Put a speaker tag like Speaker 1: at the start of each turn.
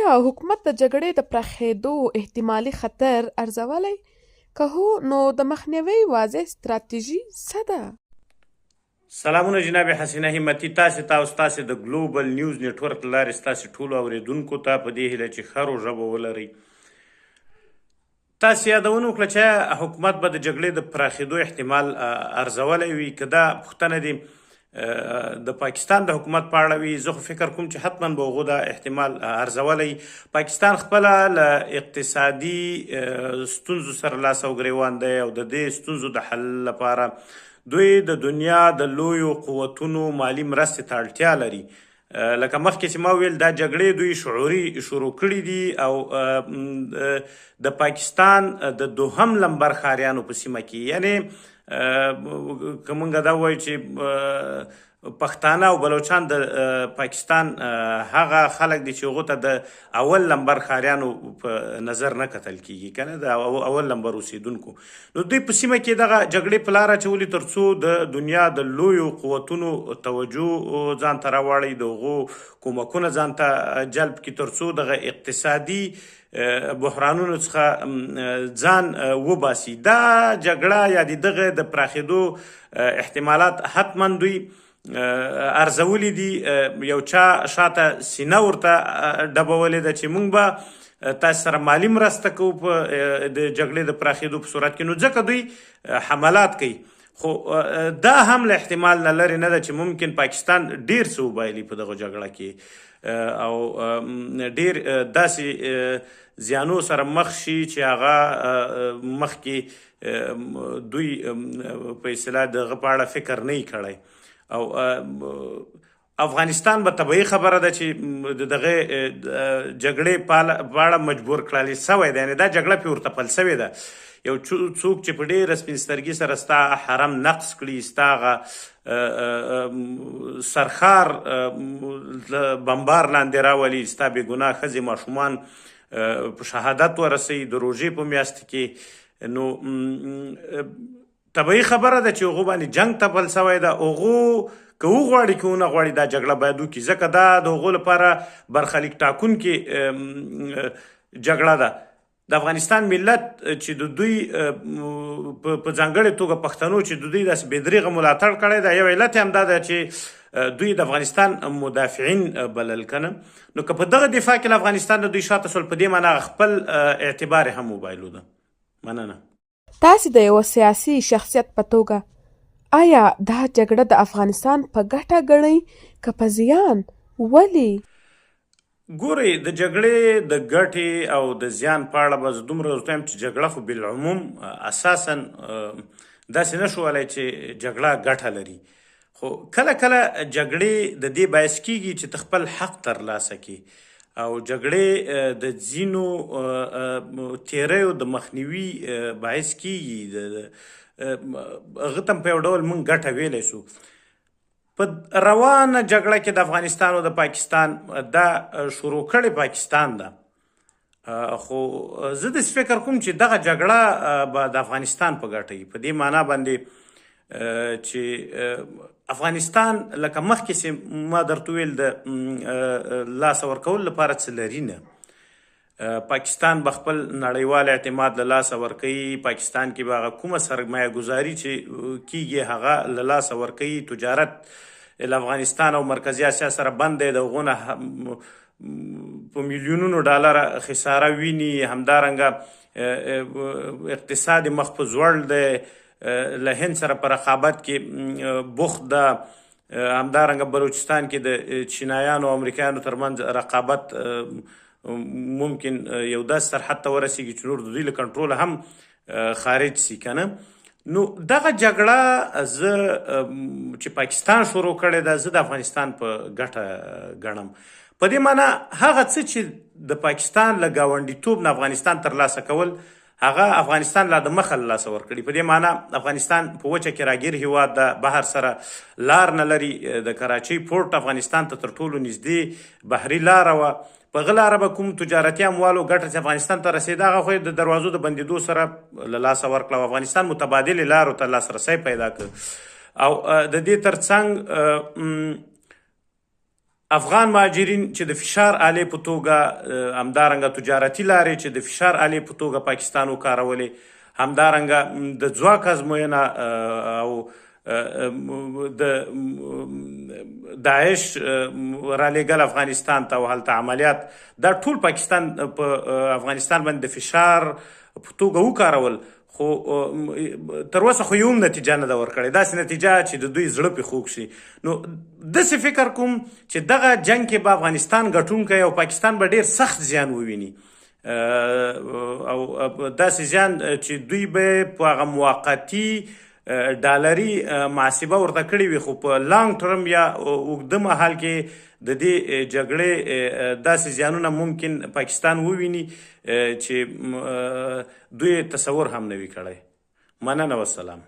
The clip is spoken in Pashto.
Speaker 1: آیا حکومت د جګړې د پراخېدو احتمالي خطر ارزولی؟ که هو نو د مخنیوي واضح ستراتیژي څه ده؟
Speaker 2: سلامونه جناب حسینه همتي، تاسې ته او ستاسې د ګلوبل نیوز نیټورک له لارې ستاسې ټولو اورېدونکو ته په دې هیله چې ښه روژه به ولرئ. تاسې یادونه وکړه چې حکومت به د جګړې د پراخېدو احتمال ارزولی وي. که دا پوښتنه دې د پاکستان د حکومت په اړه وي، زه خو فکر کوم چې حتما به هغو دا احتمال ارزولی. پاکستان خپله له اقتصادي ستونزو سره لاس او ګریوان دی او د دې ستونزو د حل لپاره دوی د دنیا د لویو قوتونو مالی مرستې ته اړتیا لري. لکه مخکې چې ما ویل، دا جګړې دوی شعوري شروع کړي دي او د پاکستان د دوهم لمبر ښاریانو په سیمه کې، یعنې که موږ دا ووایو چې پښتانه او بلوچان د پاکستان هغه خلک دي چې هغو ته د اول لمبر ښاریانو په نظر نه کتل کیږي، که نه د اول لمبر اوسیدونکو. نو دوی په سیمه کې دغه جګړې په لاره اچولي تر څو د دنیا د لویو قوتونو توجه ځان ته راواړي، د هغو کومکونه ځان ته جلب کړي تر څو دغه اقتصادي بحرانونو څخه ځان وباسي. دا جګړه یا دغه د پراخېدو احتمالات حتما دوی ارزولی دي. یو چا شاته سینه ورته ډبولې ده چې موږ به تاسو سره مالی مرسته کوو په د جګړې د پراخېدو په صورت کې، نو ځکه دوی حملات کوي. خو دا هم له احتمال نه لرې نه ده چې ممکن پاکستان ډیر څه وبایلي په دغه جګړه کې او ډیر داسې زیانو سره مخ شي چې هغه مخکې دوی په اصطلاح دغه په اړه فکر نه وي کړی. او افغانستان به طبیعي خبره ده چې دغه جګړې په اړه مجبور کړل سوی دی، یعنې دا جګړه پې ورته پیل سوې ده. یو څوک چې په ډېره سپین سترګي سره ستا حرم نقص کړي، ستا هغه سرخار بمبار لاندې راولي، ستا بې ګناه ښځې ماشومان په شهادت ورسوي د روژې په میاشت کې، نو طبیعي خبره ده چې هغو باندې جنګ ته پیل سوی ده. هغو که وغواړي که ونه غواړي دا جګړه باید وکړي، ځکه دا د هغو لپاره برخلیک ټاکونکې جګړه ده. د افغانستان ملت چې د دوی په ځانګړې توګه پښتنو چې د دوی داسې بېدریغه ملاتړ کړی ده، یو علت یې همدا ده چې دوی د افغانستان مدافعین بلل کنه. نو که په دغه دفاع کې له افغانستان د دوی شاته سول، په دې معنی خپل اعتبار هم وبایلو ده. مننه.
Speaker 1: تاسې د یوه سیاسي شخصیت په توګه آیا دا جګړه د افغانستان په ګټه ګڼئ که په زیان؟ ولې؟
Speaker 2: ګورئ، د جګړې د ګټې او د زیان په اړه به زه دومره وایم چې جګړه خو بالعموم اساسا داسې نه شو ویلی چې جګړه ګټه لري، خو کله کله جګړې د دې باعث کیږي چې ته خپل حق ترلاسه کړي او جګړې د ځینو تیریو د مخنیوي باعث کیږي. هغه ته په یو ډول موږ ګټه ویلی سو. په روانه جګړه کې د افغانستان او د پاکستان دا شروع کړې پاکستان ده، خو زه داسې فکر کوم چې دغه جګړه به د افغانستان په ګټه وي، په دې معنا باندې چې افغانستان لکه مخکې چې ما درته ویل د لاسه ورکولو لپاره څه لري نه. پاکستان به خپل نړیوال اعتماد له لاسه ورکوي، پاکستان کې به هغه کومه سرمایه گذاري چې کیږي هغه له لاسه ورکوي. تجارت له افغانستان او مرکزي اسیا سره بند دی، د هغو نه په میلیونونو ډالره خساره ویني. همدارنګه اقتصاد مخ په ځوړ دی، له هند سره په رقابت کې بوخت ده. همدارنګه بلوچستان کې د چینایانو او امریکایانو ترمنځ رقابت ممکن یو داسې سرحد ته ورسیږي چې نور د دوی له کنټروله هم خارج سي کنه. نو دغه جګړه زه چې پاکستان شروع کړې ده، زه د افغانستان په ګټه ګڼم. په دې معنی هغه څه چې د پاکستان له ګاونډیتوب نه افغانستان ترلاسه کول، هغه افغانستان لا د مخه له لاسه ورکړي. په دې معنی افغانستان په وچه کې راګیر هیواد ده، بحر سره لار نه لري. د کراچۍ پورټ افغانستان ته تر ټولو نږدې بحري لاره وه. په هغه لاره به کوم تجارتي اموالو ګټه چې افغانستان ته رسېده، هغه خو د دروازو د بندېدو سره له لاسه ورکړه او افغانستان متبادلې لارو ته لاسرسی پیدا کړ. او د دې ترڅنګ افغان مهاجرین چې د فشار آلې په توګه همدارنګه تجارتي لارې چې د فشار آلې په توګه پاکستان وکارولې، همدارنګه د ځواک ازموینه او د داعش رالیږل افغانستان ته او هلته عملیات، دا ټول پاکستان په افغانستان باندې د فشار په توګه وکارول، خو تر اوسه خو یو هم نتیجه نه ده ورکړې، داسې نتیجه چې د دوی زړه پې خوږ شي. نو داسې فکر کوم چې دغه جنګ کې به افغانستان ګټونکی او پاکستان به ډېر سخت زیان وویني، او داسې زیان چې دوی به په هغه موقتي ډالري محاسبه ورته کړې وي، خو په لانګ ټرم یا اوږده مهال کې د دې جګړې داسې زیانونه ممکن پاکستان وویني چې دوی تصور هم نه وي کړی. مننه والسلام.